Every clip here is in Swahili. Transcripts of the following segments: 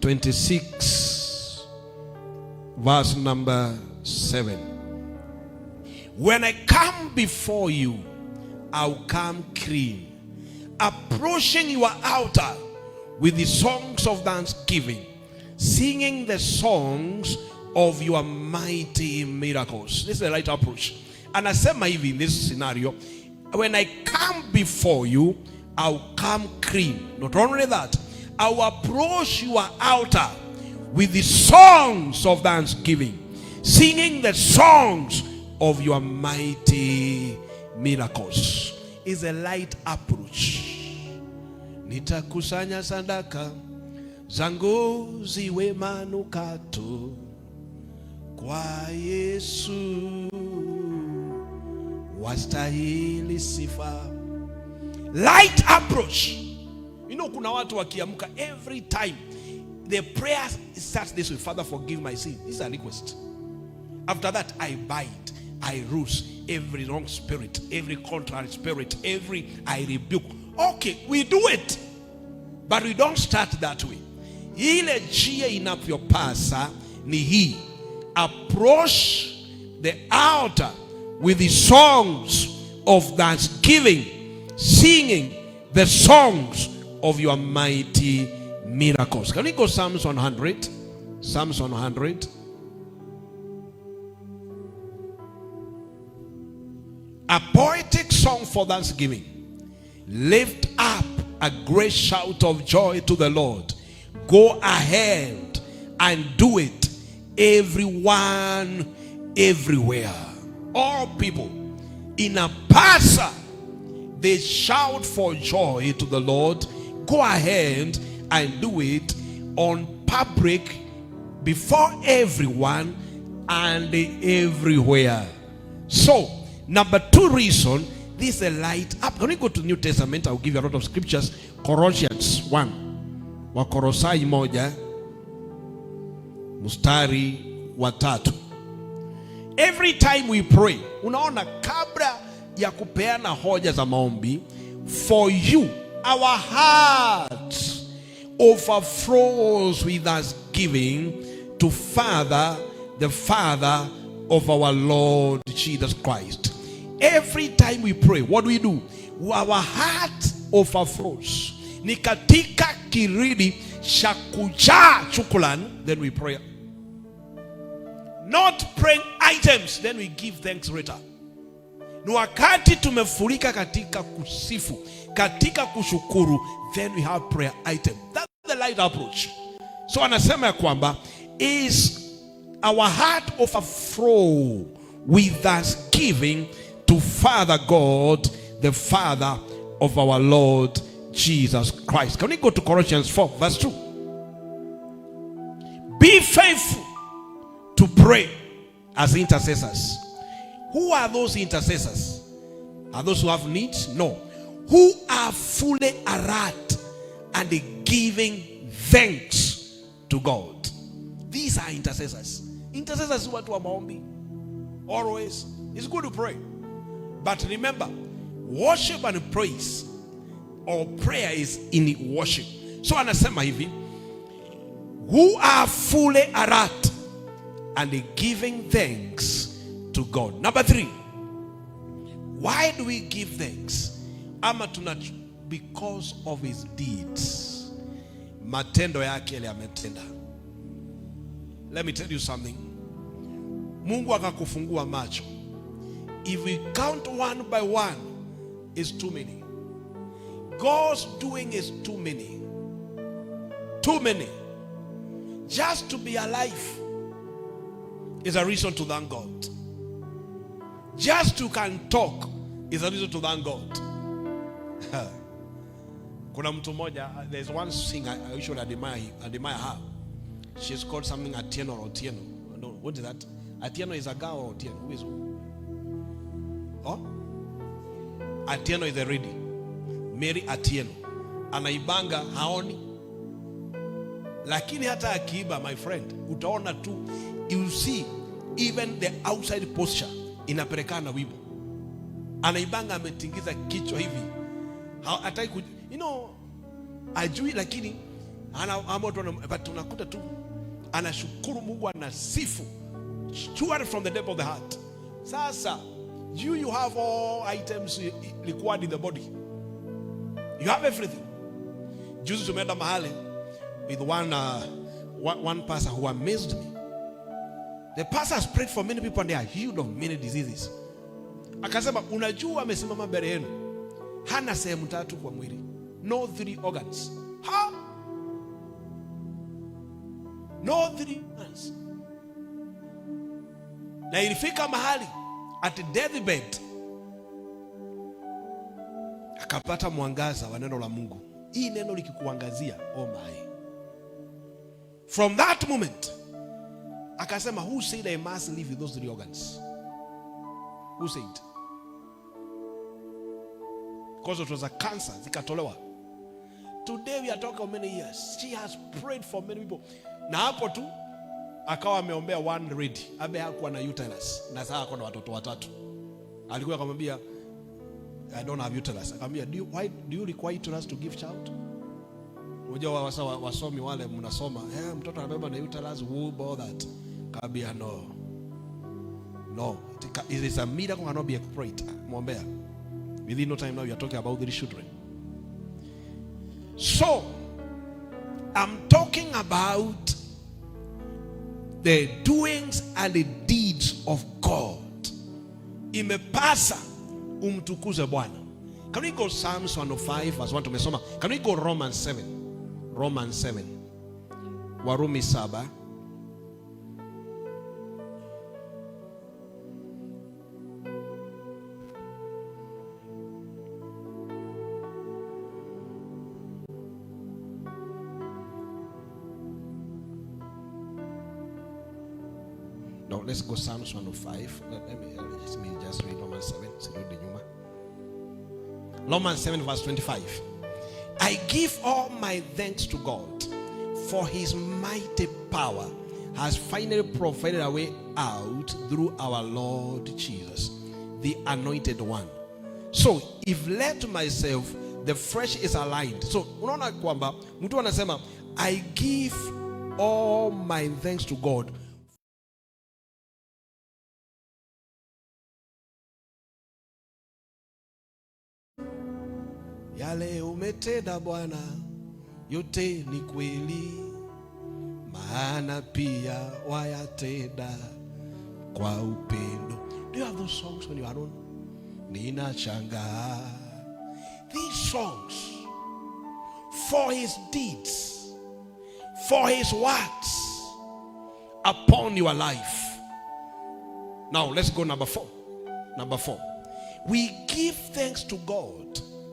26 verse number 7. When I come before you, I'll come clean, approaching your altar with the songs of thanksgiving, singing the songs of your mighty miracles. This is the right approach. And I said hivi in this scenario, when I come before you, I'll come clean. Not only that, I'll approach your altar with the songs of thanksgiving, singing the songs of your mighty miracles. Is a light approach. Nitakusanya sadaka zangu ziwe manukato kwa Yesu, wastahili sifa. Light approach. You know, kuna watu wakiamka, every time the prayer starts this way: Father, forgive my sin. This is a request. After that, I bind, I loose every wrong spirit, every contrary spirit, I rebuke. Okay, we do it, but we don't start that way. Ile njia inavyopasa ni hii: approach the altar with the songs of thanksgiving, singing the songs of your mighty miracles. Can we go Psalms 100? Psalms 100. A poetic song for thanksgiving. Lift up a great shout of joy to the Lord. Go ahead and do it, everyone, everywhere. All people in a pasa, they shout for joy to the Lord. Go ahead and do it on public, before everyone and everywhere. So, number 2 reason, this is a light up. When you go to the New Testament, I'll give you a lot of scriptures. Colossians 1. Wakolosai 1 mstari wa 3. Every time we pray, unaona, kabla ya kupeana hoja za maombi, for you, our hearts overflows with us giving to Father, the Father of our Lord Jesus Christ. Every time we pray, what do? Our heart overflows. Ni katika kiridi cha kujaa shukrani, then we pray. Not praying items, then we give thanks later. Ni wakati tumefurika katika kusifu, katika kushukuru, then we have prayer item. That's the light approach. So anasema ya kwamba is our heart overflow with thanksgiving to Father God, the Father of our Lord Jesus Christ. Can we go to Colossians 4 verse 2? Be faithful to pray as intercessors. Who are those intercessors? Are those who have needs? No. Who are fully alert and giving thanks to God. These are intercessors. Intercessors watu wa maombi. Always. It's good to pray. But remember, worship and praise, or prayer, is in worship. So anasema hivi, who are fully alert and giving thanks to God. Number 3, why do we give thanks? Because of his deeds. Matendo yake yale ametenda. Let me tell you something. Mungu akakufungua macho. If we count one by one, it's too many. God's doing is too many. Too many. Just to be alive is a reason to thank God. Just to can talk is a reason to thank God. Kuna mtu moja, there's one singer I usually admire her. She's called something Atieno or Otieno. No, what is that? Atieno is a girl or Otieno? Who is who? Oh? Atieno is a lady. Mary Atieno. Anaibanga haoni. Lakini hata akiiba, my friend, utaona tu, you see even the outside posture inapelekana wibo. Anaibanga ametingiza kichwa hivi. Hataki you know, ajui, lakini but unakuta tu anashukuru Mungu, anasifu pure from the depth of the heart. Sasa you have all items required in the body. You have everything. Juzi tumeenda mahali with one pastor who amazed me. The pastor has prayed for many people and they are healed of many diseases. Akasema, unajua amesimama mbele yenu hana sehemu tatu kwa mwili, no 3 organs. Ha? No 3 organs. Na ilifika mahali at deathbed akapata mwangaza wa neno la Mungu. Hii neno likikuangazia, oh my. From that moment akasema, who said I must live with those 3 organs? Who said? Because it was a cancer, zikatolewa. Today we are talking of many years. She has prayed for many people. Na hapo tu akawa ameombea one lady ambaye hakuwa na uterus na sasa ako na watoto 3. Alikuwa akamwambia, I don't have uterus. Akamwambia, do you require uterus to give child? Unajua wasomi wale mnasoma, mtoto anabeba na uterus, who bore that? Akamwambia, no, it is a miracle cannot be exploited. Mwombea. Within no time now you are talking about 3 children. So I'm talking about the doings and the deeds of God. Imepasa umtukuze Bwana. Can we go Psalms 105 verse 1 tumesoma? Can we go Romans 7? Romans 7. Warumi 7. No, let's go Psalms 105. Let me just read Romans 7. Romans 7 verse 25. I give all my thanks to God, for his mighty power has finally provided a way out through our Lord Jesus, the anointed one. So if led to myself, the flesh is aligned. So unaona kwamba mtu anasema, I give all my thanks to God. Yale umetenda Bwana yote ni kweli, maana pia wayatenda kwa upendo. Do you have those songs when you are alone? Ninashangaa. These songs, for his deeds, for his works upon your life. Now let's go number 4. Number 4. We give thanks to God.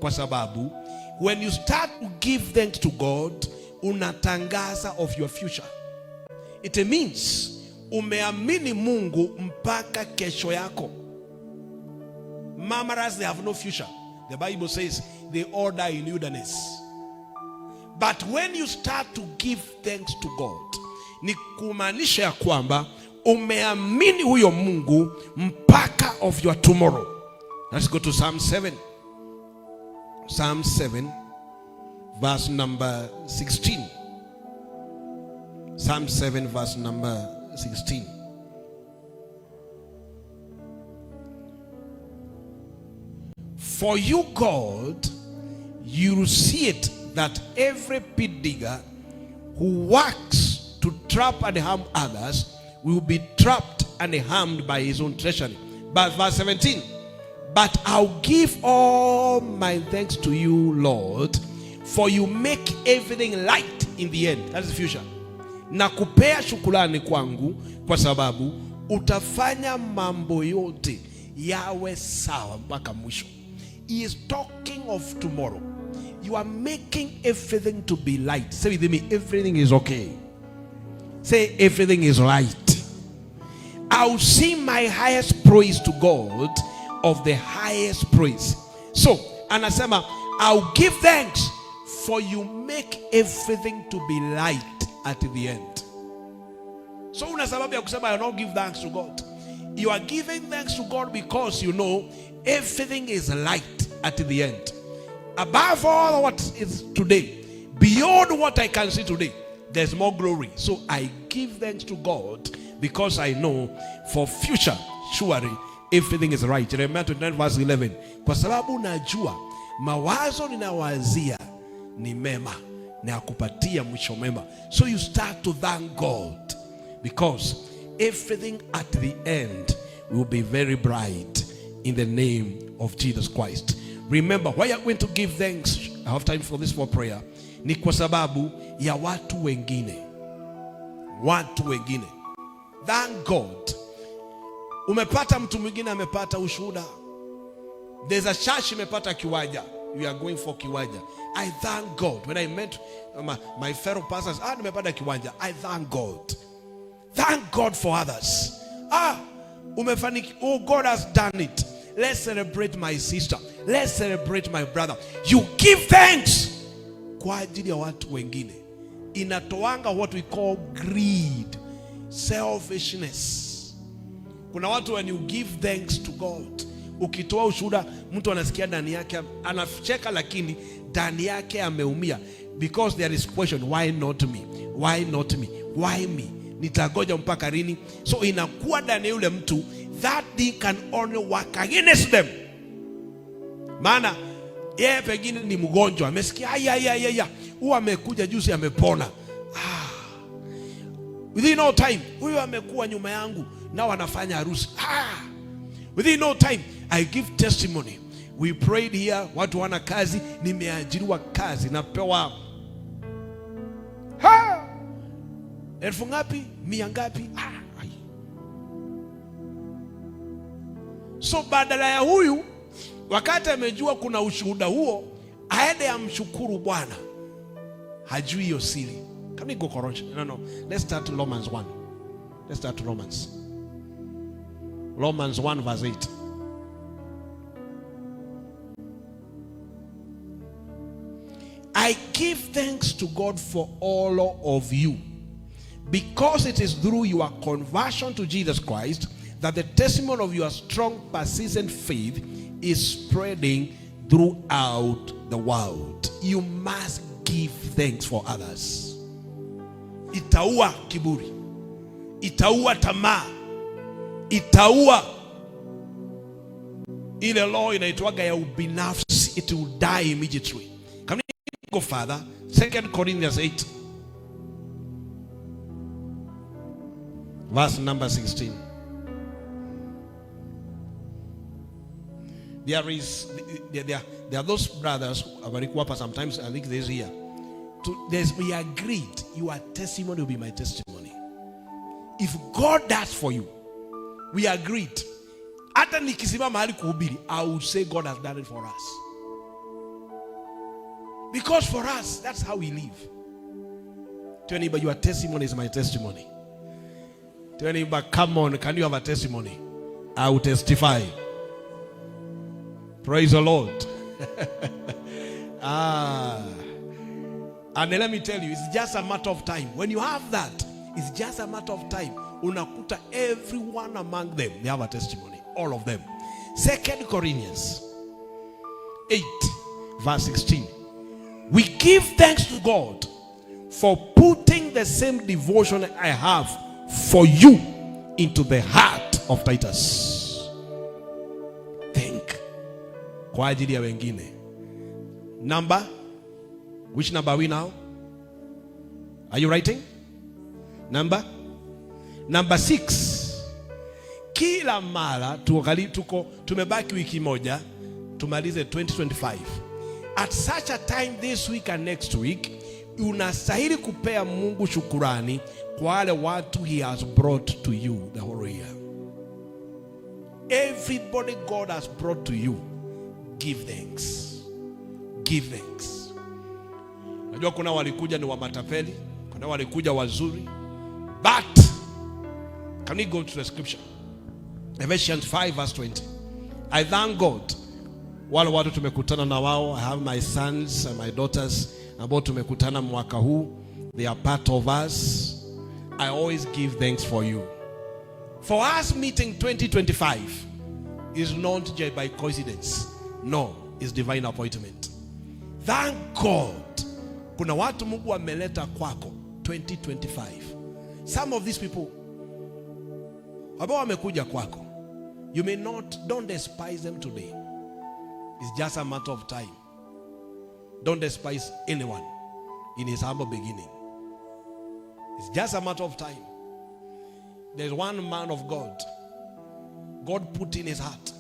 Kwa sababu when you start to give thanks to God, unatangaza of your future. It means umeamini Mungu mpaka kesho yako. Mamaras, they have no future. The Bible says they all die in wilderness. But when you start to give thanks to God, ni kumaanisha ya kwamba umeamini huyo Mungu mpaka of your tomorrow. Let's go to Psalm 7. Psalm 7 verse number 16. Psalm 7 verse number 16. For you, God, you see it that every pit digger who works to trap and harm others will be trapped and harmed by his own treachery. But verse 17. But I'll give all my thanks to you, Lord, for you make everything light in the end. That's the future. Na kupea shukrani kwangu kwa sababu utafanya mambo yote yawe sawa mpaka mwisho. He is talking of tomorrow. You are making everything to be light. Say with me, everything is okay. Say everything is right. I'll sing my highest praise to God, of the highest praise. So, anasema, I'll give thanks, for you make everything to be light at the end. So una sababu ya kusema I don't give thanks to God. You are giving thanks to God because you know everything is light at the end. Above all what is today, beyond what I can see today, there's more glory. So I give thanks to God because I know for future, surely everything is right. Jeremiah 29 verse 11. Kwa sababu najua mawazo ninawazia ni mema na kupatia mwisho mema. So you start to thank God because everything at the end will be very bright in the name of Jesus Christ. Remember, why you are going to give thanks, I have time for this for prayer, ni kwa sababu ya watu wengine. Watu wengine. Thank God. Umepata mtu mwingine amepata ushuhuda. There's a church imepata kiwanja. We are going for kiwanja. I thank God. When I met my fellow pastors, nimepata kiwanja. I thank God. Thank God for others. Umefaniki. Oh, God has done it. Let's celebrate my sister. Let's celebrate my brother. You give thanks kwa ajili ya watu wengine. Inatoanga what we call greed, selfishness. Kuna watu when you give thanks to God, ukitoa ushuhuda, mtu anasikia ndani yake anacheka, lakini ndani yake ameumia, because there is question, why not me? Why not me? Why me? Nitagoja mpaka lini? So inakuwa ndani yule mtu, that thing can only work against them. Maana yeye pengine ni mgonjwa, amesikia huyu amekuja juzi amepona. Within no time huyu amekuwa nyuma yangu na wanafanya harusi. Within no time I give testimony. We prayed here, watu wana kazi, nimeajiriwa kazi, napewa elfu ngapi, mia ngapi. So badala ya huyu, wakati amejua kuna ushuhuda huo, aende amshukuru Bwana, hajui hiyo siri. Can we go correction? No. Let's start Romans 1. Let's start Romans 1 verse 8. I give thanks to God for all of you, because it is through your conversion to Jesus Christ that the testimony of your strong, persistent faith is spreading throughout the world. You must give thanks for others. Itaua kiburi, itaua tamaa, itaua ile law inaitwaga ya ubinafsi. It will die immediately. Can we go further? 2 Corinthians 8 verse number 16. There are those brothers, sometimes I think there's here. We agreed, your testimony will be my testimony. If God does for you, we agreed. Hata nikisimama mahali kuhubiri, I will say God has done it for us. Because for us, that's how we live. Tell anybody, your testimony is my testimony. Tell anybody, come on, can you have a testimony? I will testify. Praise the Lord. And let me tell you, it's just a matter of time. When you have that, it's just a matter of time. Unakuta everyone among them, they have a testimony. All of them. 2 Corinthians 8 verse 16. We give thanks to God for putting the same devotion I have for you into the heart of Titus. Think. Kwa ajili ya wengine. Number. Which number are we now? Are you writing? Number 6. Kila mara tumebaki wiki moja tumalize 2025. At such a time this week and next week, unastahili kupea Mungu shukurani kwa wale watu he has brought to you the whole year. Everybody God has brought to you, give thanks. Give thanks. Najua kuna walikuja ni wa matapeli, kuna walikuja wazuri. But can we go to the scripture? Ephesians 5 verse 20. I thank God wale watu tumekutana na wao. I have my sons and my daughters ambao tumekutana mwaka huu. They are part of us. I always give thanks for you. For us meeting 2025 is not just by coincidence. No, it's divine appointment. Thank God Kuna watu Mungu ameleta kwako 2025. Some of these people ambao wamekuja kwako, you may not, don't despise them today. It's just a matter of time. Don't despise anyone in his humble beginning. It's just a matter of time. There's one man of God, God put in his heart.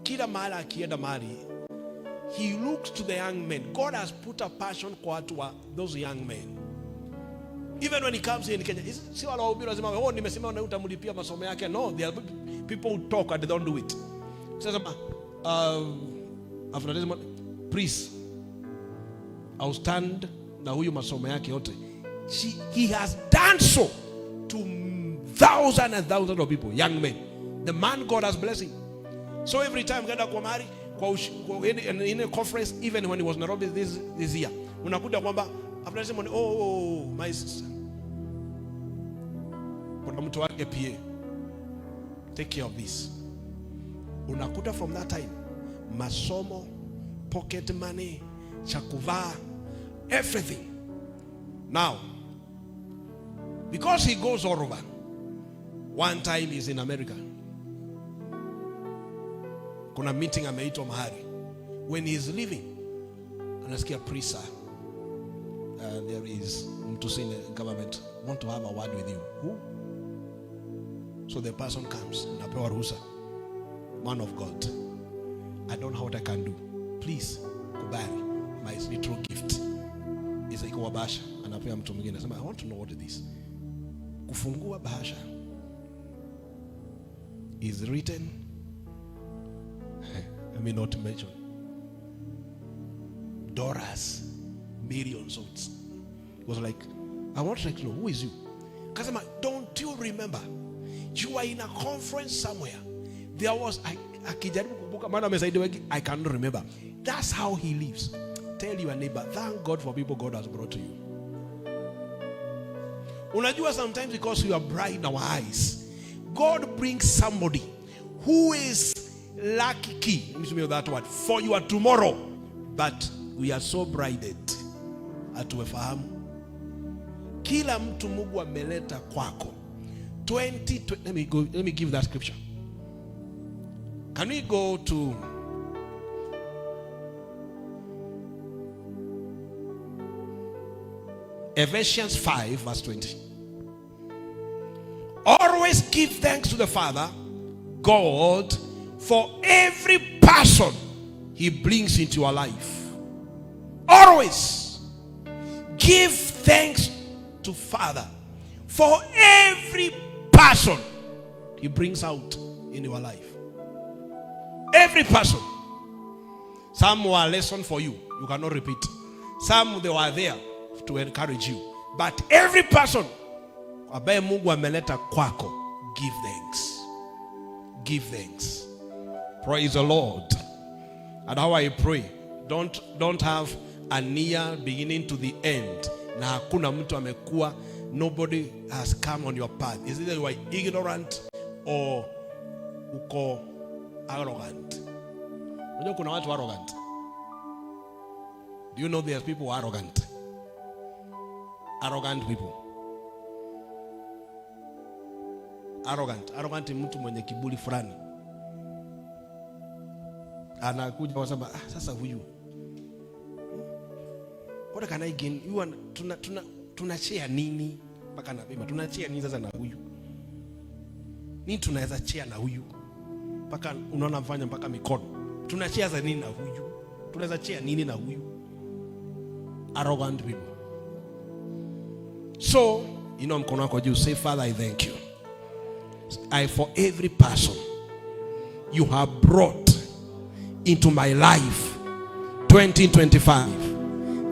Kila mahali akienda mahali, he looks to the young men. God has put a passion kwa those young men. Even when he comes here in Kenya, si wala wahubiri wasema, oh, nimesema na utamlipia masomo yake. No, there are people who talk and they don't do it. Sasa after this one, please, I'll stand na huyu masomo yake yote. He has done so to thousands and thousands of people, young men. The man God has blessed him. So every time genda kwa mahali in a conference, even when he was in Nairobi this year, unakuta kwamba after this one, oh my sister, kuna mtu wake PA, take care of this. Unakuta from that time, masomo, pocket money, chakuvaa, everything. Now, because he goes all over, one time he's in America. Kuna meeting ameitwa mahali. When he's leaving, anasikia prisa, there is mtu in the government want to have a word with you. Who? So the person comes, napewa ruhusa. Man of God, I don't know what I can do. Please, kubali my little gift. Is iko bahasha, anapewa mtu mwingine. Anasema, I want to know what it is. Kufungua bahasha is written, let me not mention, dollars, millions of it. Was like, I want to know, who is you? Kasema, don't you remember? You were in a conference somewhere. There was, akijaribu kukumbuka maana amesaidia wengi, I cannot remember. That's how he lives. Tell your neighbor, thank God for people God has brought to you. Unajua, sometimes because you are bright in our eyes, God brings somebody who is lucky key, let me use that word, for your tomorrow. But we are so brighted atuwefahamu. Kila mtu Mungu ameleta kwako 2020. Let me give that scripture. Can we go to Ephesians 5 verse 20? Always give thanks to the Father God for every person he brings into your life. Always give thanks to Father for every person he brings out in your life. Every person. Some were a lesson for you, you cannot repeat. Some they were there to encourage you. But every person ambaye Mungu ameleta kwako, give thanks. Give thanks. Praise the Lord. And how I pray, don't have a near beginning to the end. Na hakuna mtu amekuwa, nobody has come on your path. Is either you are ignorant or uko arrogant. Unajua kuna watu arrogant. Do you know there's people who are arrogant? Arrogant people. Arrogant ni mtu mwenye kiburi fulani. Anakuja wasema, sasa huyu, what can I gain? Tunachea nini mpaka napima? Tunachea nini sasa na huyu? Nini tunaweza chea na huyu mpaka unaona mfanya mpaka mikono? Tunachea za nini na huyu? Tunaweza chea nini na huyu? Arrogant people. So, mkono wako juu, say, Father, I thank you. For every person you have brought into my life 2025.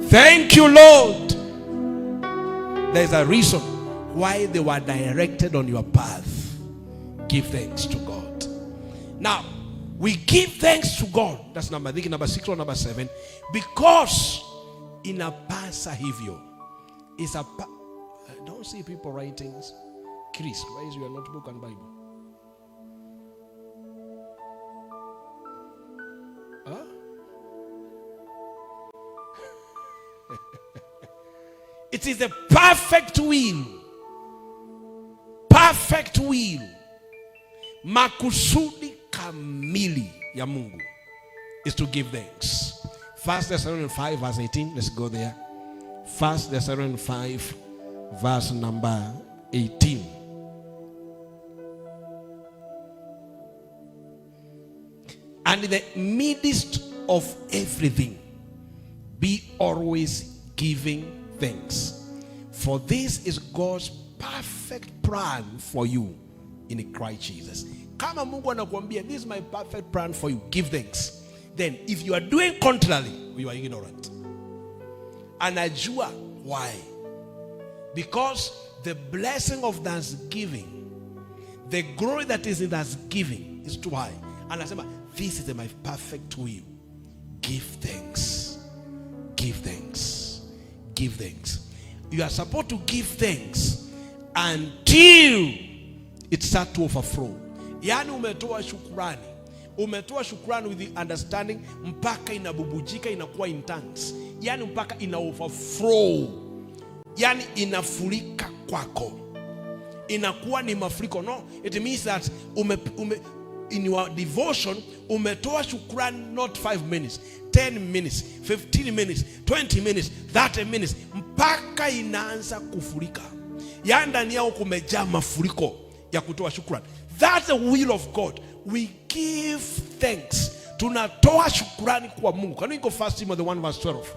Thank you, Lord. There's a reason why they were directed on your path. Give thanks to God. Now, we give thanks to God. That's number 6 or number 7. Because inapasa hivyo. I don't see people writing. Chris, where is your notebook and Bible? Huh? It is the perfect will. Perfect will. Makusudi kamili ya Mungu is to give thanks. 1 Thessalonians 5 verse 18. Let's go there. 1 Thessalonians 5 verse number 18. And in the midst of everything, be always giving thanks. For this is God's perfect plan for you in Christ Jesus. Kama Mungu anakuambia, this is my perfect plan for you, give thanks. Then if you are doing contrary, you are ignorant. Anajua why? Because the blessing of thanksgiving, the glory that is in thanksgiving is too high. Anasema, this is my perfect will. Give thanks. Give thanks. Give thanks. You are supposed to give thanks until it starts to overflow. Yani umetoa shukrani. Umetoa shukrani with the understanding mpaka inabubujika, inakuwa in tanks. Yani mpaka ina overflow. Yani inafurika kwako. Inakuwa ni mafuriko. No, it means that in your devotion, umetoa shukrani not 5 minutes, 10 minutes, 15 minutes, 20 minutes, 30 minutes, mpaka inaanza kufurika. Ya ndani yao kumejaa mafuriko ya kutoa shukrani. That's the will of God. We give thanks. Tunatoa shukrani kwa Mungu. Can we go 1 Timothy 1 verse 12?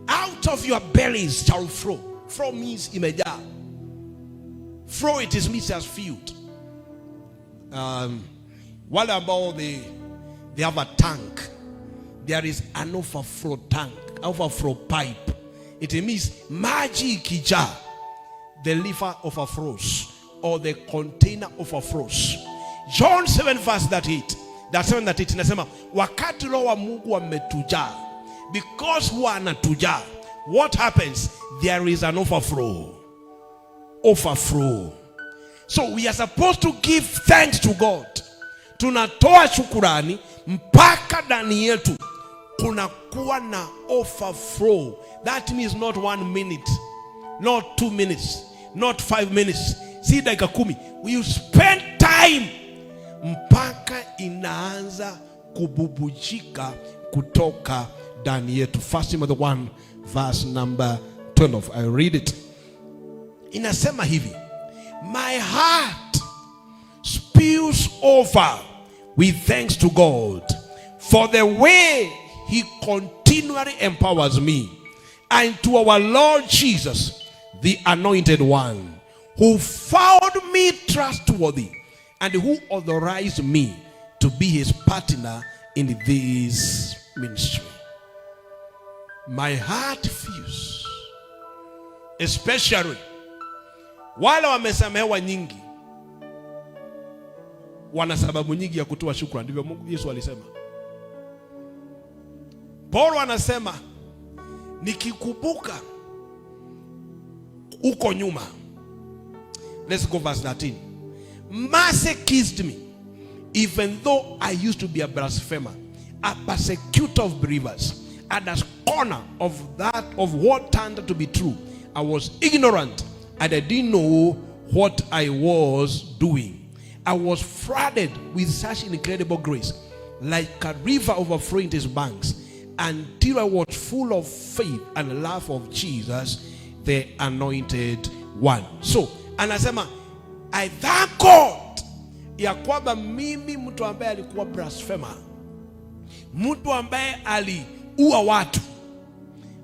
Out of your bellies shall flow. Flow means imejaa. Flow, it is means as filled. What about they have a tank? There is an overflow tank, overflow pipe. It means maji ikijaa, the liver overflows or the container overflows. John 7 verse 38. That 7 that 8 inasema, wakati roho wa Mungu ametujaa, because huwa anatujaa, what happens? There is an overflow. Overflow. So we are supposed to give thanks to God. Tunatoa shukurani mpaka ndani yetu kunakuwa na overflow. That means not 1 minute, not 2 minutes, not 5 minutes, si dakika 10. We spend time mpaka inaanza kububujika kutoka ndani yetu. 1 Timothy 1 verse number 12. I read it. Inasema hivi, my heart spills over with thanks to God for the way He continually empowers me, and to our Lord Jesus, the Anointed One, who found me trustworthy and who authorized me to be His partner in this ministry. My heart feels, especially wale wamesamehewa nyingi, wana sababu nyingi ya kutoa shukrani. Ndivyo Mungu Yesu alisema. Paulo anasema, nikikumbuka uko nyuma. Let's go verse 13. Mercy kissed me, even though I used to be a blasphemer, a persecutor of believers, and a scorner of that of what turned out to be true. I was ignorant and I didn't know what I was doing. I was flooded with such incredible grace, like a river overflowing its banks, until I was full of faith and love of Jesus, the Anointed One. So, anasema, I thank God ya kwamba mimi mtu ambaye alikuwa blasphemer, mtu ambaye aliua watu,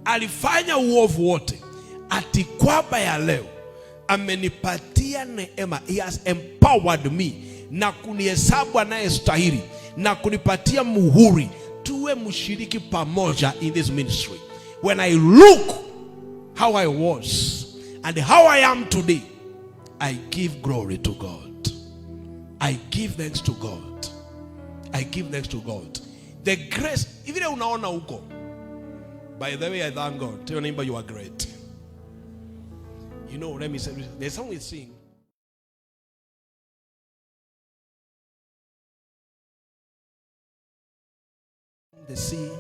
alifanya uovu wote, ati kwamba ya leo amenipatia neema. He has empowered me na kunihesabu anayestahili na kunipatia muhuri tuwe mshiriki pamoja in this ministry. When I look how I was and how I am today, I give glory to God. I give thanks to God. I give thanks to God. The grace, even unaona huko, by the way, I thank God. Tell your neighbor you are great. You know, let me say, there's song we sing. the sea,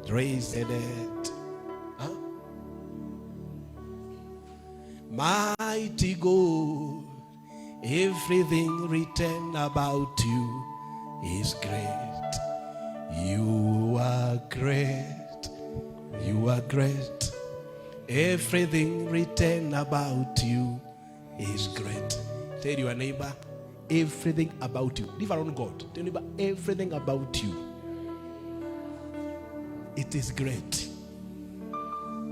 raise the dead. Huh? Mighty God, everything written about you is great. You are great. You are great. Everything written about you is great. Tell your neighbor, everything about you. Leave around God. Tell your neighbor, everything about you, it is great.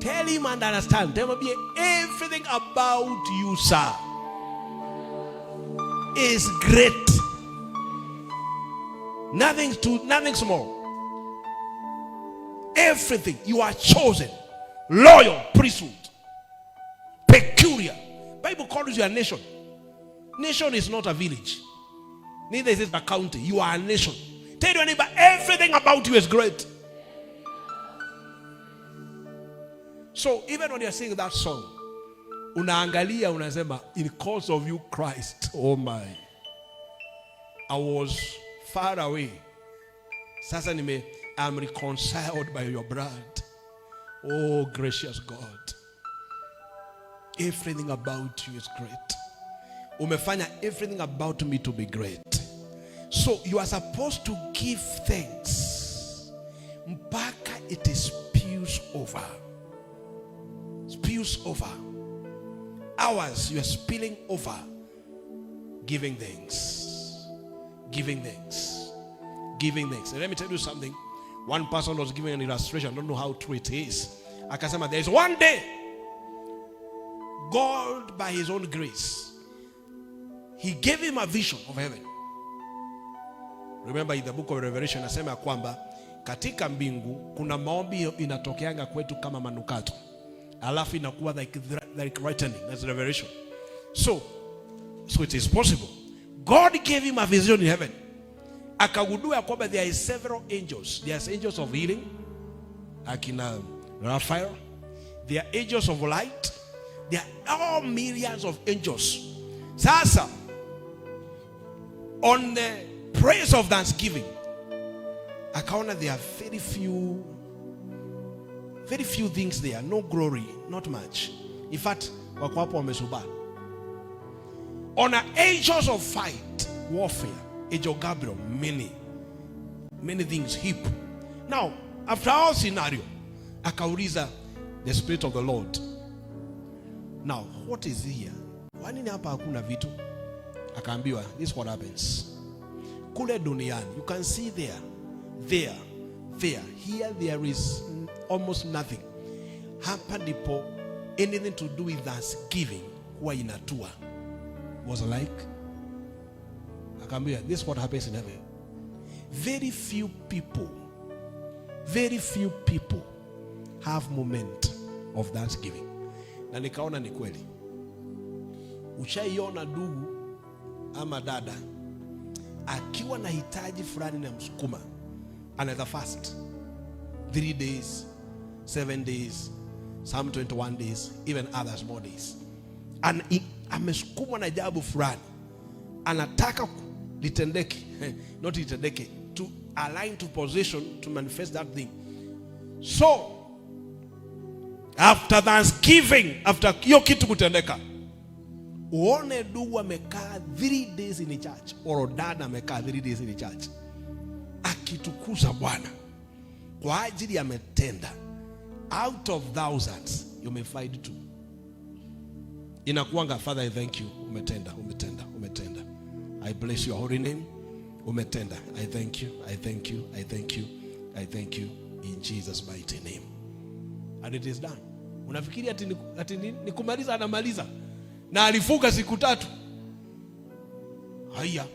Tell him and understand. Tell him, everything about you, sir, is great. Nothing small. Everything. You are chosen, loyal, priesthood, peculiar. Bible calls you a nation. Nation is not a village. Neither is it a county. You are a nation. Tell your neighbor, everything about you is great. So even when you're singing that song, unaangalia unasema, in cause of you Christ, oh my, I was far away. Sasa I'm reconciled by your blood. Oh gracious God, everything about you is great. Umefanya everything about me to be great. So you are supposed to give thanks mpaka it spews over. Spews over. Hours you are spilling over. Giving thanks. Giving thanks. Giving thanks. And let me tell you something. One person was giving an illustration. I don't know how true it is. Akasema, there is one day God by his own grace, he gave him a vision of heaven. Remember in the book of Revelation asema kwamba katika mbingu kuna maombi inatokeanga kwetu kama manukato. Alafu inakuwa like lightning. That's Revelation. So it is possible. God gave him a vision in heaven. Akagundua kwamba there are several angels. There are angels of healing, akina Raphael. There are angels of light. There are all millions of angels. Sasa, on the praise of thanksgiving, akaona there are very few things there. No glory, not much. In fact, wako hapo wamesuba. On the angels of fight, warfare, angel Gabriel, many things heap. Now, after our scenario, akauliza the Spirit of the Lord, now what is here? Wanini hapa hakuna vitu? Akaambiwa, this is what happens. Kule duniani, you can see there. Here there is almost nothing. Hapa ndipo anything to do with thanksgiving huwa inatua. Was like, akaambiwa, this is what happens in heaven. Very few people have moment of thanksgiving. Na nikaona ni kweli. Ushaiona ndugu ama dada akiwa na hitaji fulani na msukuma, another fast 3 days, 7 days, some 21 days, even others more days. And amesukuma na jambo fulani, anataka litendeke, not litendeke, to align to position to manifest that thing. So after Thanksgiving, after hiyo kitu kutendeka, uone ndugu amekaa 3 days in the church, or dada amekaa 3 days in the church, akitukuza Bwana kwa ajili ametenda. Out of thousands you may find 2. Inakuanga, Father, I thank you. Umetenda. I bless your holy name. Umetenda. I thank you in Jesus' mighty name. And it is done. Unafikiri ati ni kumaliza, anamaliza na alifunga siku 3. Haya.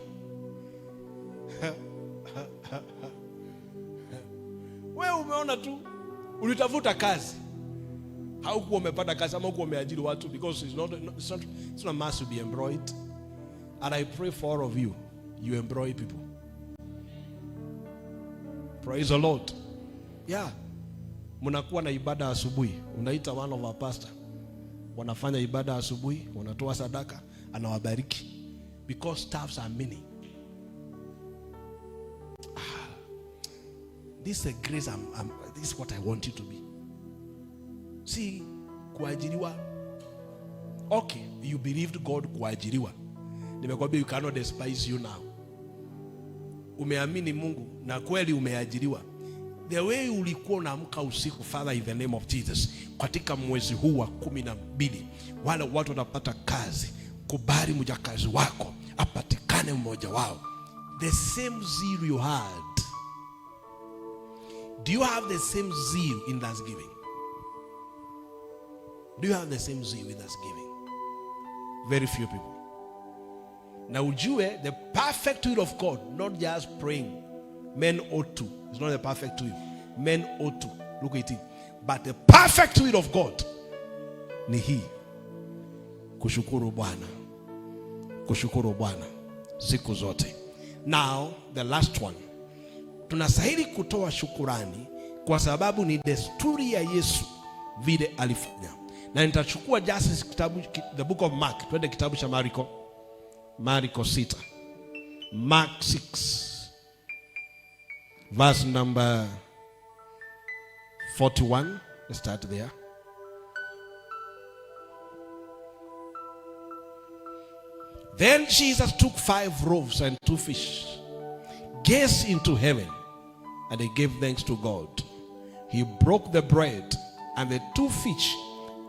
Wewe umeona tu, ulitafuta kazi, haukuwa umepata kazi, ama hukuwa umeajiri watu, because it's not a must to be employed. And I pray for all of you, you employ people. Praise the Lord. Yeah. Mnakuwa na ibada asubuhi, unaita one of our pastor, wanafanya ibada asubuhi, wanatoa sadaka, anawabariki, because staffs are many. this is a grace. This is what I want you to be. See, kuajiriwa. Okay, you believed God kuajiriwa. Nimekwambia you cannot despise you now. Umeamini Mungu na kweli umeajiriwa. The way ulikuwa unaamka usiku, Father, in the name of Jesus, katika mwezi huu wa 12 wale watu wanapata kazi, kubali mjakazi wako apatikane mmoja wao. The same zeal you had. Do you have the same zeal in Thanksgiving? Do you have the same zeal in Thanksgiving? Very few people. Now ujue, the perfect will of God, not just praying. Men ought to. It's not the perfect will. Men ought to. Look at it. But the perfect will of God ni hii. Kushukuru Bwana. Kushukuru Bwana siku zote. Now, the last one. Tunastahili kutoa shukurani kwa sababu ni desturi ya Yesu vile alifanya. Na nitachukua just kitabu, the book of Mark. Twende kitabu cha Marko. Marko 6. Mark 6. Verse number 41. Let's start there. Then Jesus took 5 loaves and 2 fish, gazed into heaven, and he gave thanks to God. He broke the bread and the 2 fish,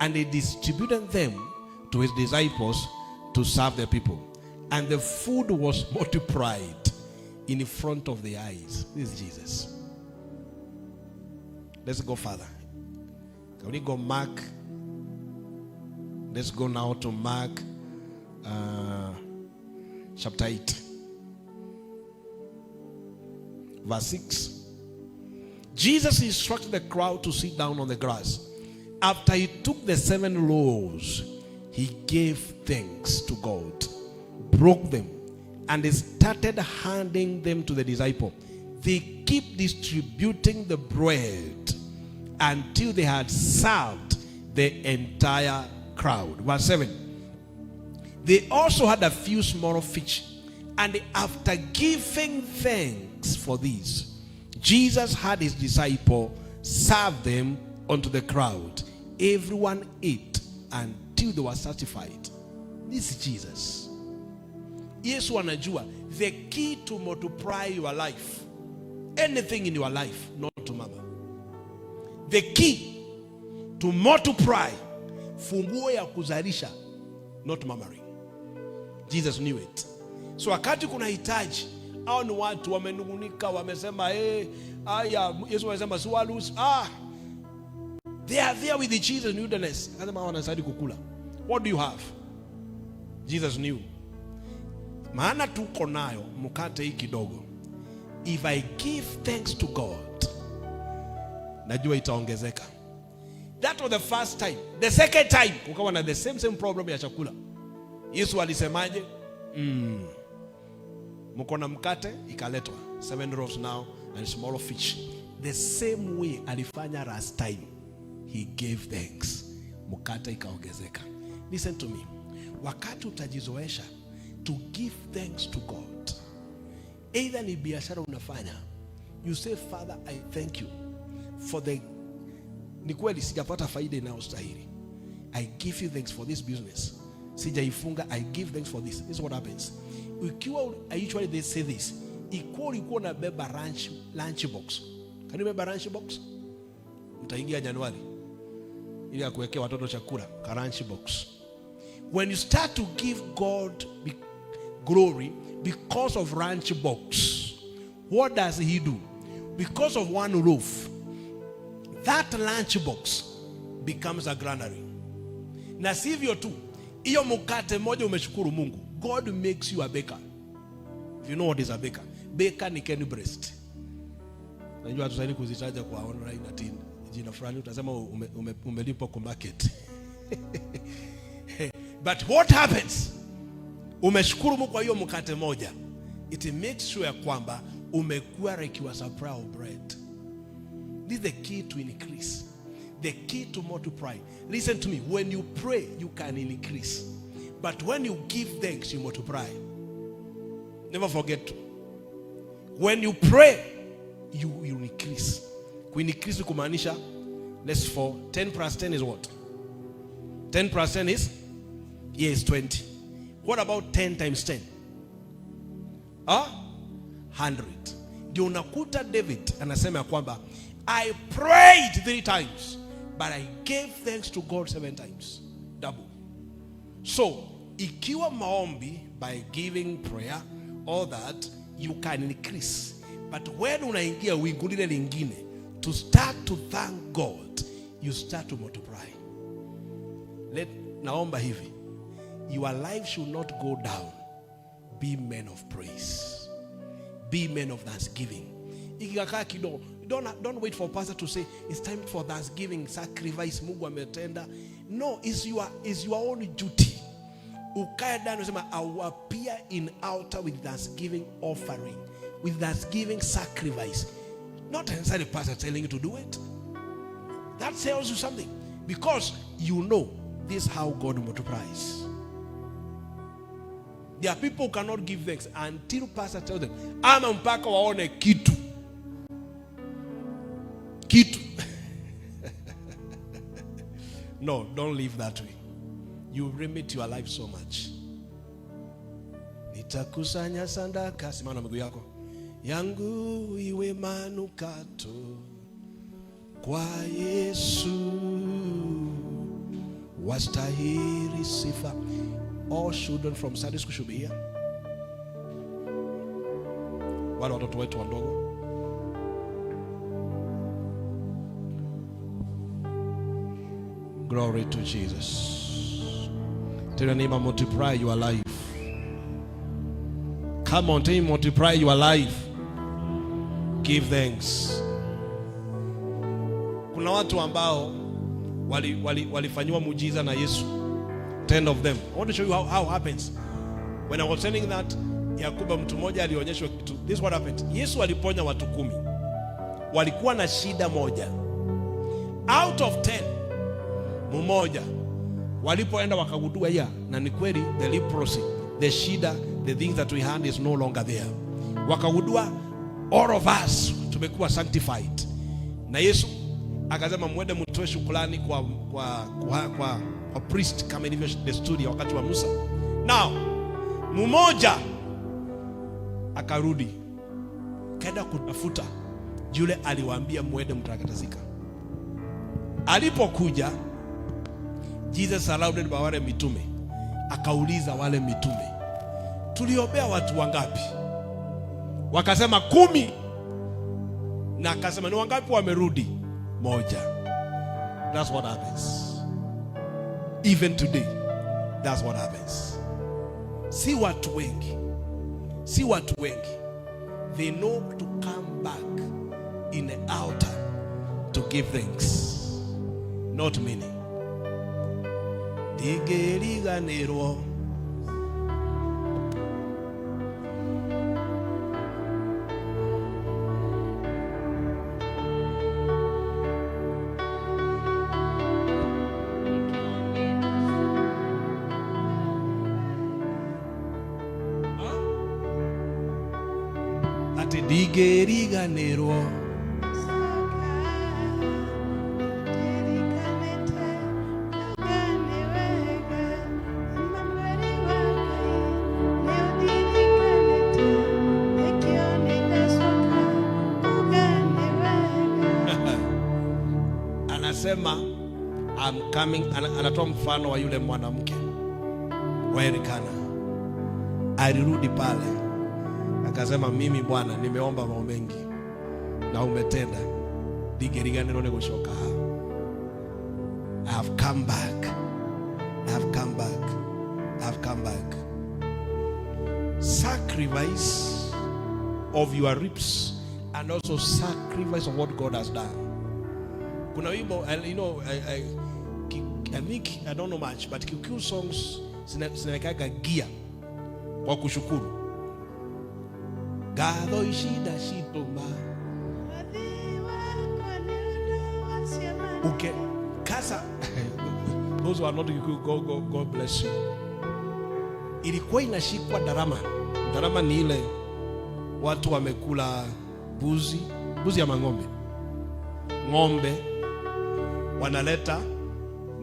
and he distributed them to his disciples to serve the people. And the food was multiplied in front of their eyes. This is Jesus. Let's go further. Can we go Mark? Let's go now to Mark chapter 8. Verse 6. Jesus instructed the crowd to sit down on the grass. After he took the 7 loaves, he gave thanks to God, broke them, and they started handing them to the disciple. They keep distributing the bread until they had served the entire crowd. Verse 7. They also had a few small fish, and after giving thanks for these, Jesus had his disciple serve them unto the crowd. Everyone ate until they were satisfied. This is Jesus. Yesu anajua the key to multiply your life, anything in your life, not to mama. The key to multiply, funguo ya kuzalisha, not murmuring. Jesus knew it. So wakati kuna hitaji, au ni watu wamenungunika, wamesema aya, Yesu anasema si walus, they are there with the Jesus in the wilderness. Anasema wanasadi kukula. What do you have? Jesus knew. Maana tuko nayo mkate hii kidogo. If I give thanks to God, najua itaongezeka. That was the first time. The second time kukawa na the same problem ya chakula. Yesu alisemaje? Mko na mkate, ikaletwa 7 loaves now and small fish. The same way alifanya last time. He gave thanks. Mkate ikaongezeka. Listen to me. Wakati utajizoesha to give thanks to God, either ni biashara unafanya, you say, Father, I thank you for the, ni kweli sijapata faida inayostahili, I give you thanks for this business. Sijaifunga, I give thanks for this. This is what happens. Ukiwa, usually they say this, ikiwa ulikuwa unabeba lunch box. Can you remember lunch box? Utaingia Januari ili akuwekea watoto chakula, ka lunch box. When you start to give God glory because of lunch box, what does he do? Because of 1 loaf, that lunch box becomes a granary. Na sivyo tu, hiyo mkate moja umeshukuru Mungu. God makes you a baker. If you know what is a baker. Baker ni Kenny Breast. Najua hatusaidi kuzitaja kwa online ati jina fulani utasema umelipo kwa market. But what happens? Umeshukuru Mungu kwa hiyo mkate moja. It makes sure kwamba umekuwa like you are supply of bread. This is the key to increase. The key to multiply. Listen to me. When you pray, you can increase. But when you give thanks, you multiply. Never forget. When you pray, you increase. Increase kumaanisha, let's for 10 plus 10 is what? 10 plus 10 is? Yes, 20. What about 10 times 10? 100. Ndio unakuta David anasema kwamba I prayed 3 times but I gave thanks to God 7 times. Double. So, ikiwa maombi by giving prayer, all that, you can increase. But when unaingia wingu lile lingine, to start to thank God, you start to multiply. Naomba hivi, your life should not go down. Be men of praise. Be men of thanksgiving. Ikikakaa kidogo, don't wait for pastor to say it's time for thanksgiving, sacrifice, Mungu ametenda. No, it's your own duty. Ukae ndani unasema I will appear in altar with thanksgiving offering, with thanksgiving sacrifice. Not necessarily the pastor telling you to do it. That tells you something, because you know this is how God multiplies. There are people who cannot give thanks until pastor tells them, ama mpaka waone kitu. No, don't live that way. You limit your life so much. Nitakusanya sandaka, simama miguu yako, yangu iwe manukato kwa Yesu, wastahili sifa. All children from Sunday school should be here. Wale watoto wetu wadogo. Glory to Jesus. Tell your neighbor, multiply your life. Come on, tell him, multiply your life. Give thanks. Kuna watu ambao walifanywa muujiza na Yesu. 10 of them. I want to show you how it happens. When I was telling that, Yakuba mtu mmoja alionyeshwa kitu. This is what happened. Yesu aliponya watu 10. Walikuwa na shida moja. Out of 10, mmoja walipoenda wakagundua na ni kweli, the leprosy, the shida, the things that we had is no longer there. Wakagundua all of us tumekuwa sanctified. Na Yesu akasema mwende mtoe shukrani kwa priest kama ilivyo desturi wakati wa Musa. Now, mmoja akarudi kaenda kutafuta yule aliwaambia mwende mtakatazika. Alipokuja, Jesus allowed by wale mitume, akauliza wale mitume, tuliombea watu wangapi? Wakasema 10. Na akasema ni wangapi wamerudi? 1. That's what happens. Even today, that's what happens. Si watu wengi. They know to come back in the altar to give thanks. Not many. Digeriganero. Ati digeriganero. Anasema I'm coming. Anatoa mfano wa yule mwanamke wa Elikana. Alirudi pale akasema, mimi Bwana nimeomba mambo mengi na umetenda. Digeriganero ne gushoka. I have come back. Sacrifice of your ribs and also sacrifice of what God has done. Kuna wimbo, I think, I don't know much, but Kikuyu songs zinawekaga gear kwa kushukuru. Gado ishida shitoma. Okay, kasa. Those who are not Kikuyu, God bless you. Ilikuwa inashikwa darama. Darama ni ile watu wamekula buzi mbuzi ama ng'ombe? Ng'ombe wanaleta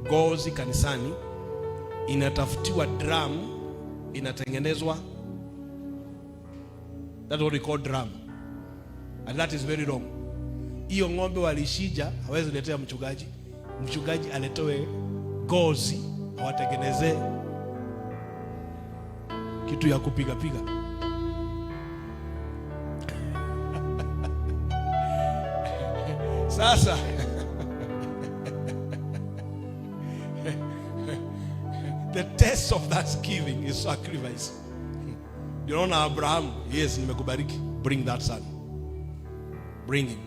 ngozi kanisani, inatafutiwa drum, inatengenezwa. That's what we call drum, and that is very wrong. Hiyo ng'ombe walishija, hawezi letea mchungaji. Mchungaji aletoe ngozi, awatengeneze kitu ya kupiga piga. Sasa the test of Thanksgiving is sacrifice. You know, Abraham, yes, nimekubariki, bring that son, bring him.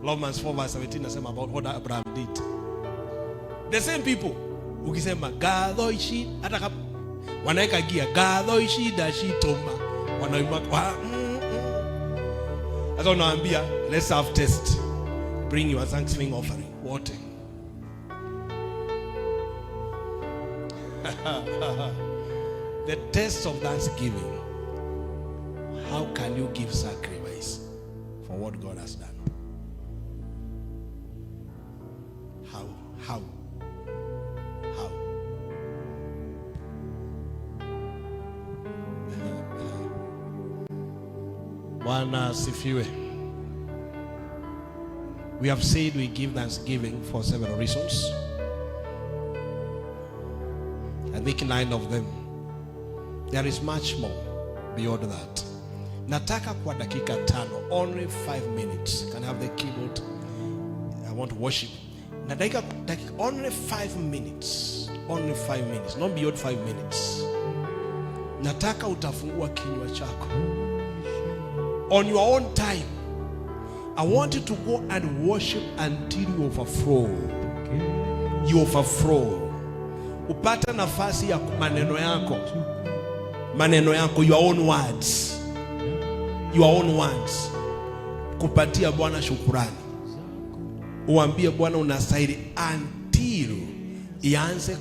Romans 4:17 nasema about what Abraham did. The same people ukisema gadho ishi, hata kama wanaeka gia gadho ishi dashi toma, wanaimba sasa unaambia let's have test, bring your thanksgiving offering. What? The test of Thanksgiving. How can you give sacrifice for what God has done? How? Bwana asifiwe. We have said we give thanksgiving for several reasons. I think 9 of them. There is much more beyond that. Nataka kwa dakika 5, only 5 minutes. Can I have the keyboard? I want to worship. Nataka only 5 minutes. Only 5 minutes, not beyond 5 minutes. Nataka utafungua kinywa chako. On your own time, I want you to go and worship until you overflow. You overflow. Upata nafasi ya maneno yako, your own words, kupatia Bwana shukrani. Uambie Bwana unastahili until ianze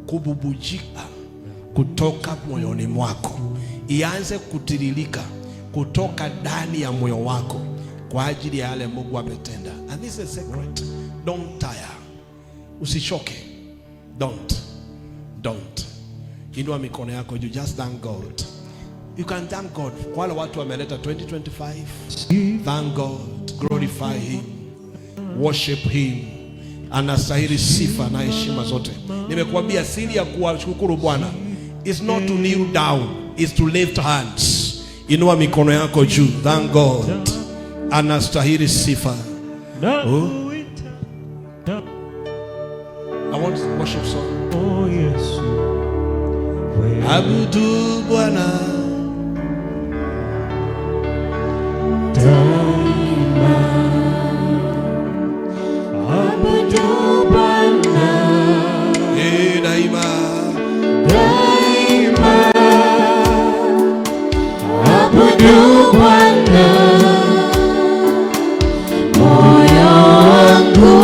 kububujika kutoka moyoni mwako, ianze kutiririka kutoka ndani ya moyo wako kwa ajili ya yale Mungu ametenda. And this is a secret. Don't tire. Usishoke. Don't. Inua mikono yako, you just thank God. You can thank God. Kwa wale watu wameleta 2025, thank God, glorify him, worship him. Anastahili sifa na heshima zote. Nimekuambia siri ya kuwashukuru Bwana is not to kneel down, is to lift hands. Inua mikono yako juu, thank God. Anastahili sifa. Oh. I want to worship song. Oh yes. Abudu Bwana daima. Abudu Bwana daima. Abudu Bwana moyo wangu.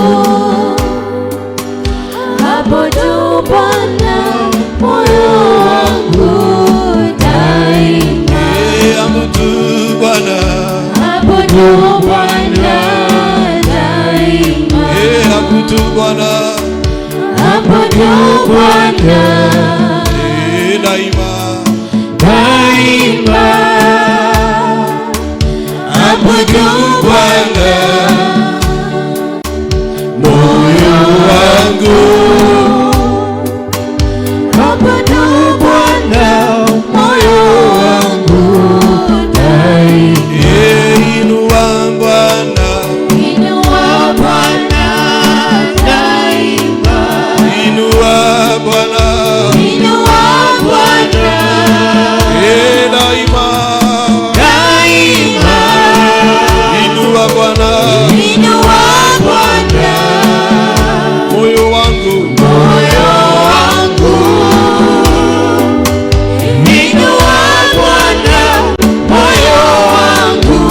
Abudu Bwana moyo wangu daima. Abudu Bwana. Abudu Bwana daima. Abudu Bwana. Abudu Bwana daima. Abudu Bwana moyo wangu. Abudu Bwana moyo wangu daima. Inua Bwana. Inua Bwana daima. Inua Bwana. Inua Bwana daima. Inua Bwana. Inua Bwana moyo wangu. Moyo wangu. Inua Bwana moyo wangu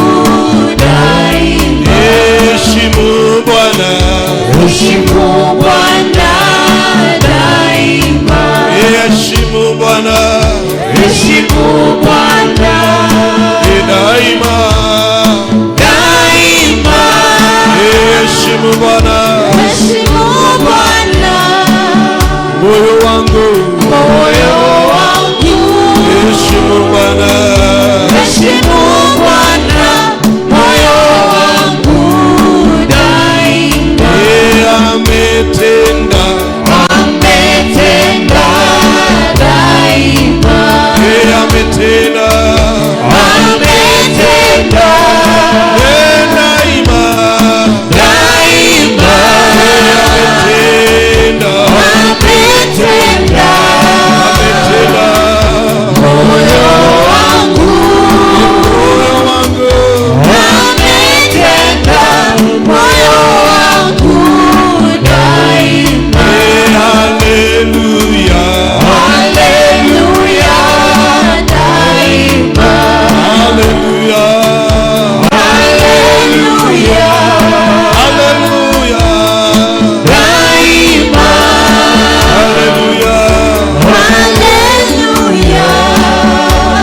daima. Heshimu Bwana. Heshimu Bwana daima. Heshimu Bwana. Heshimu Bwana daima. Heshimu Bwana, heshimu Bwana, moyo wangu, moyo wangu. heshimu Bwana, heshimu Bwana, moyo wangu daima. yeye ametenda, ametenda daima. yeye ametenda, ametenda daima, daima. ametenda, ametenda ametenda, moyo wangu, moyo wangu, ametenda moyo wangu daima. haleluya, Haleluya daima. haleluya, Haleluya haleluya, daima. haleluya, Haleluya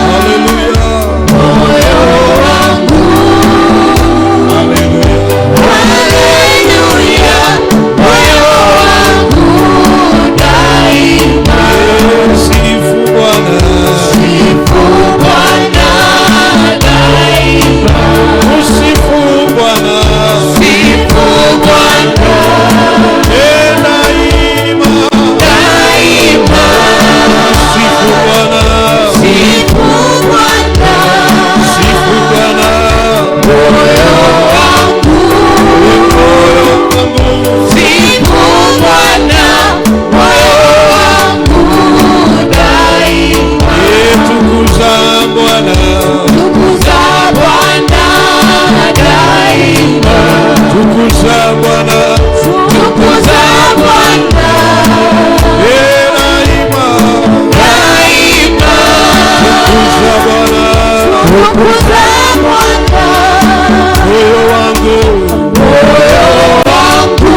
haleluya, moyo wangu. haleluya. Haleluya moyo wangu daima. Sifu Bwana, Sifu Bwana daima. usifu Bwana, Sifu Bwana daima, daima. sifu Bwana, Sifu Bwana sifu Bwana, moyo wangu. moyo wangu, Sifu Bwana moyo wangu daima. tukuza Bwana, Tukuza Bwana daima. tukuza Bwana, Tukuza Bwana daima, daima. tukuza Bwana, Tukuza Bwana moyo wangu, moyo wangu.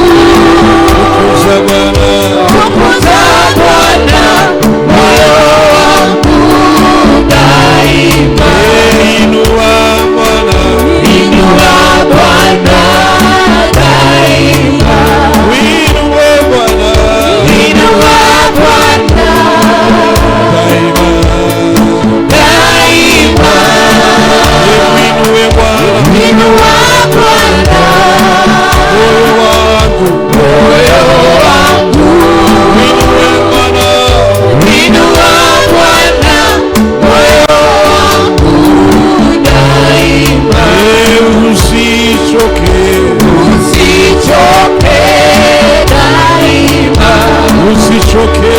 tukuza Bwana, Tukuza Bwana moyo wangu daima. inua Bwana, Inua Bwana daima. uinue Bwana, Inua Bwana daima, daima. uinue Bwana, Inua Bwana moyo wangu, moyo wangu. uinue Bwana, Inua Bwana moyo wangu daima. usichoke, Usichoke daima. usichoke,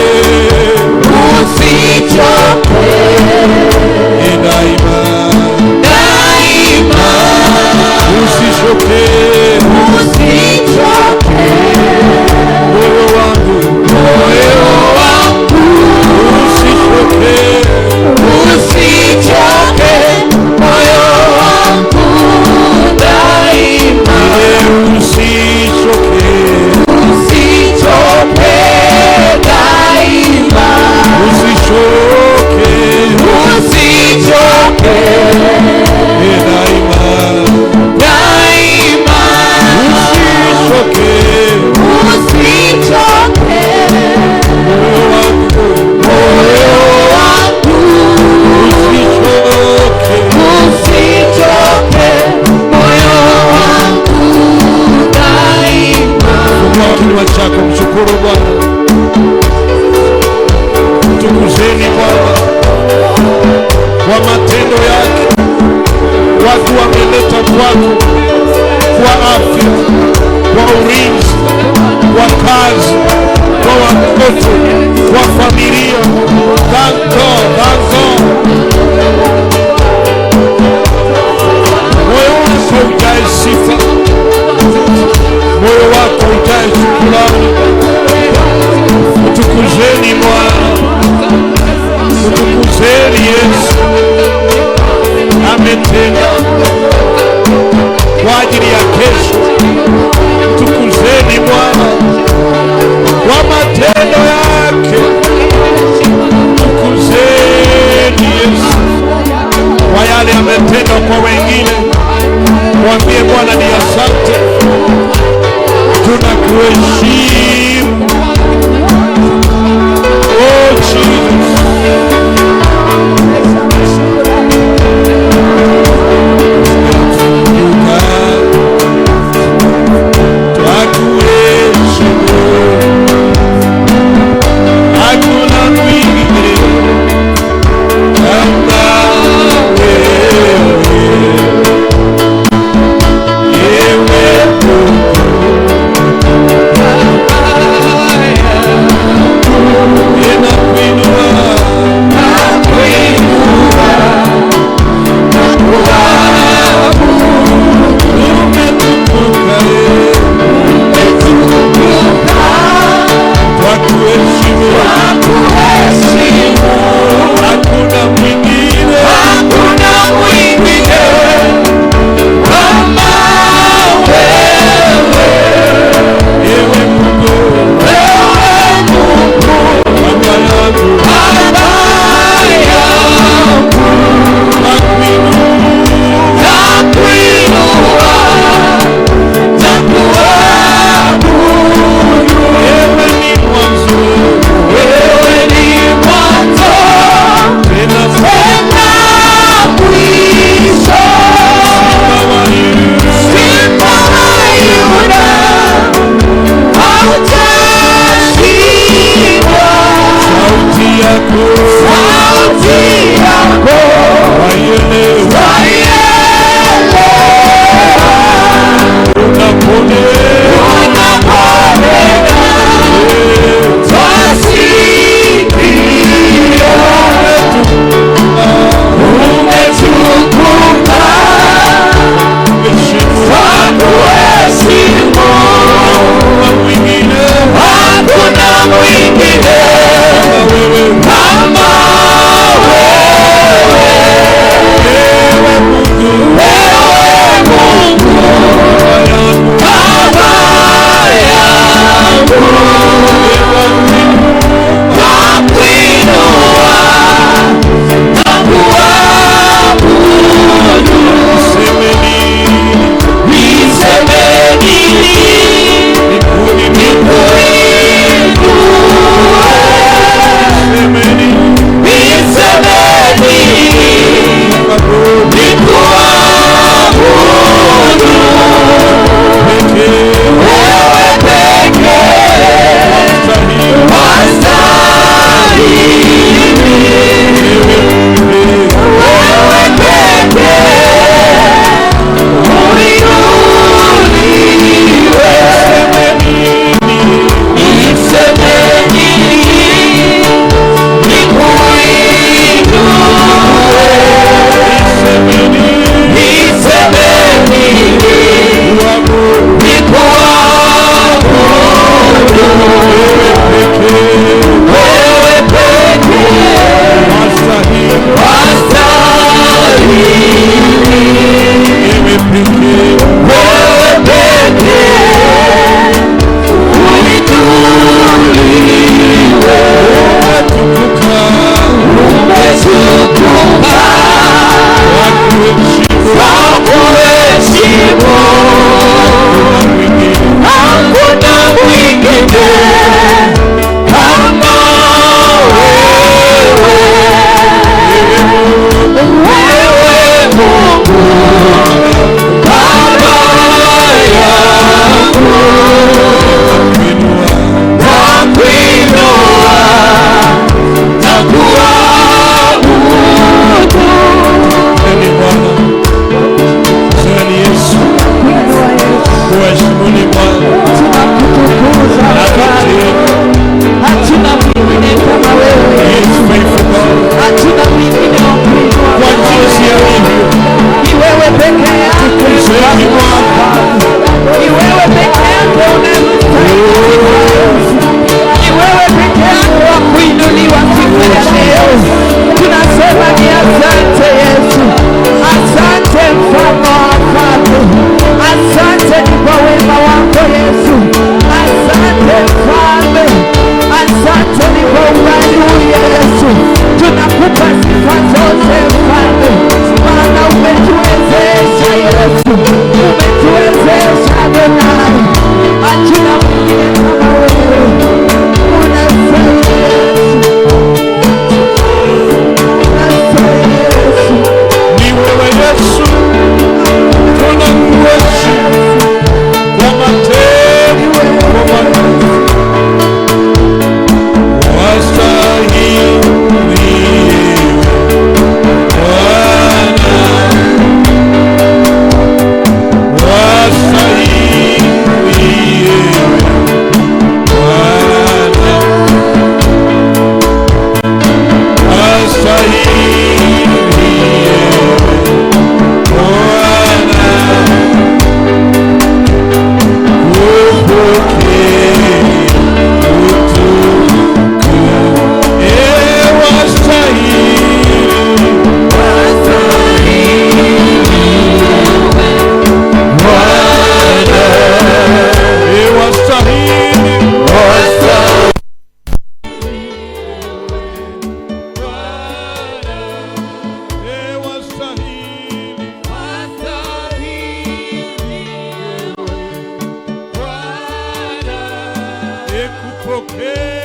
Usichoke daima, daima. usichoke, Usichoke moyo wangu, moyo wangu. usichoke, Usichoke moyo wangu daima. usichoke, Usichoke daima. usichoke, Usichoke daima, daima. usichoke, Usichoke moyo wangu, moyo wangu. usichoke, Usichoke moyo wangu daima. kwa kinywa chako mshukuru Bwana, tukuzeni Bwana kwa matendo yake. Watu wameleta kwako kwa afya, kwa ulinzi, kwa kazi, kwa watoto, kwa familia. Thank God, thank God. Moyo wako ujae sifa, moyo wako ujae shukrani. Tukuzeni Bwana, tukuzeni Yesu. Ametenda kwa ajili ya kesho. Tukuzeni Bwana kwa matendo yake. Tukuzeni Yesu kwa yale ametenda kwa wengine. Mwambie Bwana ni asante. twakuheshimu. Oh Jesus. Sifa zote Mfalme, maana umetuwezesha Yesu. Ekupokea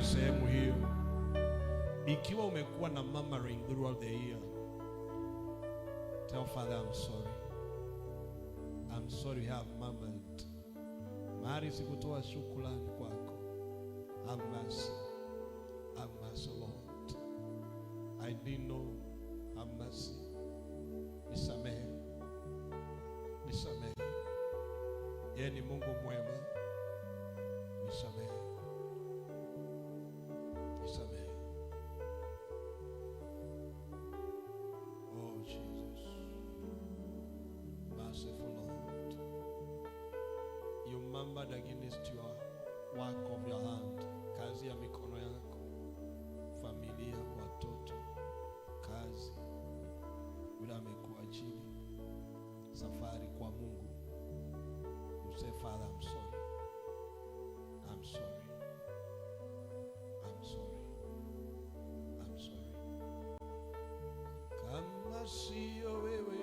sehemu hiyo. Ikiwa umekuwa na murmuring throughout the year, tell Father, I'm sorry. I'm sorry you have murmured. Mahali sikutoa shukrani kwako. Have mercy. Have mercy, Lord. I didn't know. Have mercy. Nisamehe. Nisamehe. Yeye ni Mungu mwema. Nisamehe. Nisamehe. Oh Jesus. Merciful Lord. You murmured against your work of your hand. Kazi ya mikono yako. Familia, watoto, kazi. Bila amekuachili. Safari kwa Mungu. You say, Father, I'm sorry. I'm sorry. I'm sorry. I'm sorry. Kama sio wewe,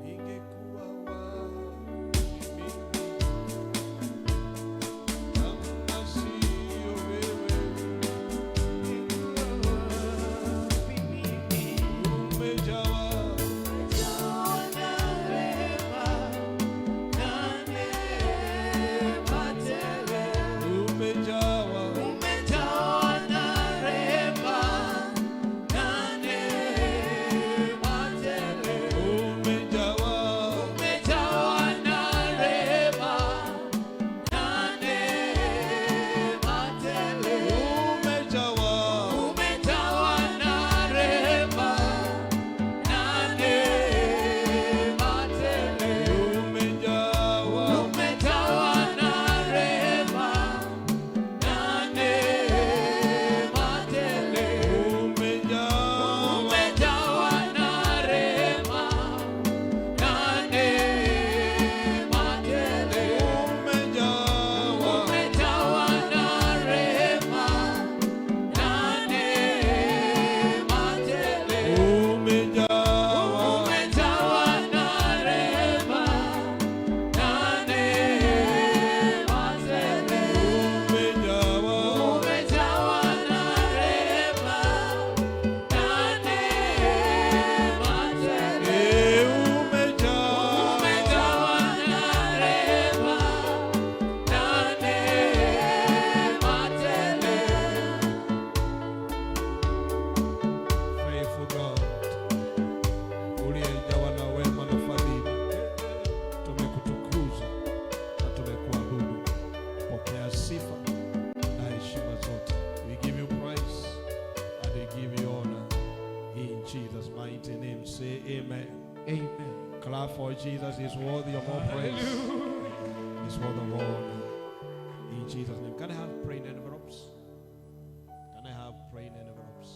ningekuwa wapi mimi? Kama sio wewe, ningekuwa wapi mimi? Umejawa for Jesus is worthy of all praise. He's worthy of all. In Jesus' name. Can I have praying envelopes? Can I have praying envelopes?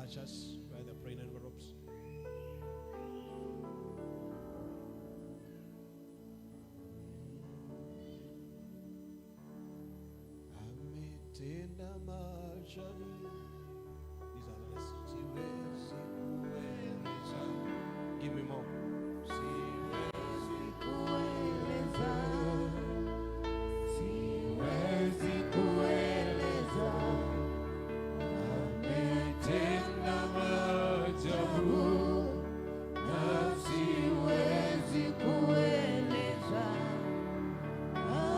Ushers, where are the praying envelopes? Tena maajabu. These are the rest. Siwezi kueleza. Give me more. Siwezi kueleza, siwezi kueleza, ametenda maajabu, na siwezi kueleza,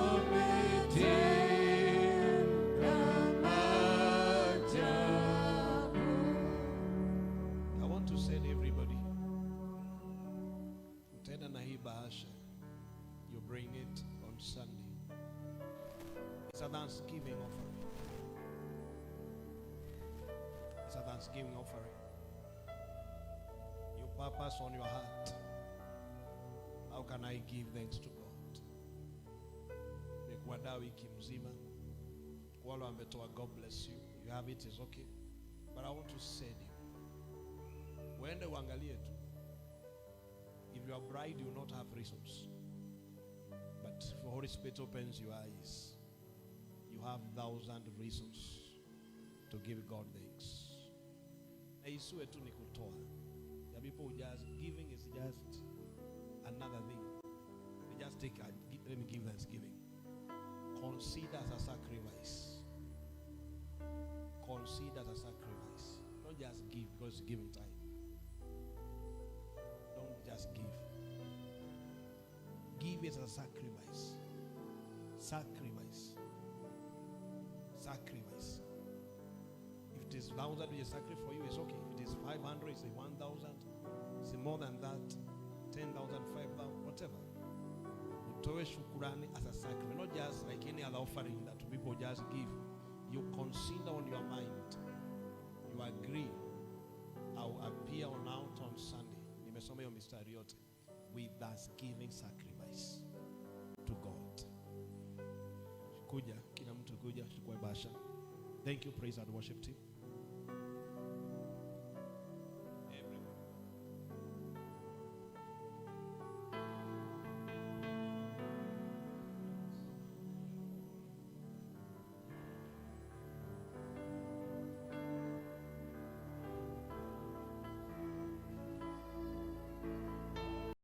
ametenda maajabu. I want to say to everybody, tena na hii bahasha, you bring it on Sunday. It's a Thanksgiving offering. It's a Thanksgiving offering. You purpose on your heart, how can I give thanks to God? Mekuandaa wiki mzima, wale wametoa, God bless you. You have it, is okay. But I want to say to you, uende uangalie tu. If you are bride, you will not have reasons. But if the Holy Spirit opens your eyes, you have 1,000 reasons to give God thanks. Na isiwe tu ni kutoa. The people just giving is just another thing. They just take let me give thanksgiving. Consider as a sacrifice. Consider as a sacrifice. Don't just give because you're giving time. Don't just give. Give it as a sacrifice. Sacrifice. Sacrifice. If it is 1,000 which is sacrifice for you, it's okay. If it is 500, it's 1,000. It's more than that. 10,000, 5,000, whatever. Utoe shukurani as a sacrifice. Not just like any other offering that people just give. You consider on your mind. You agree. I'll appear out on Sunday. Nimesoma hiyo mistari yote. With thanksgiving sacrifice to God. Kuja, kila mtu kuja, chukua bahasha. Thank you, praise and worship team.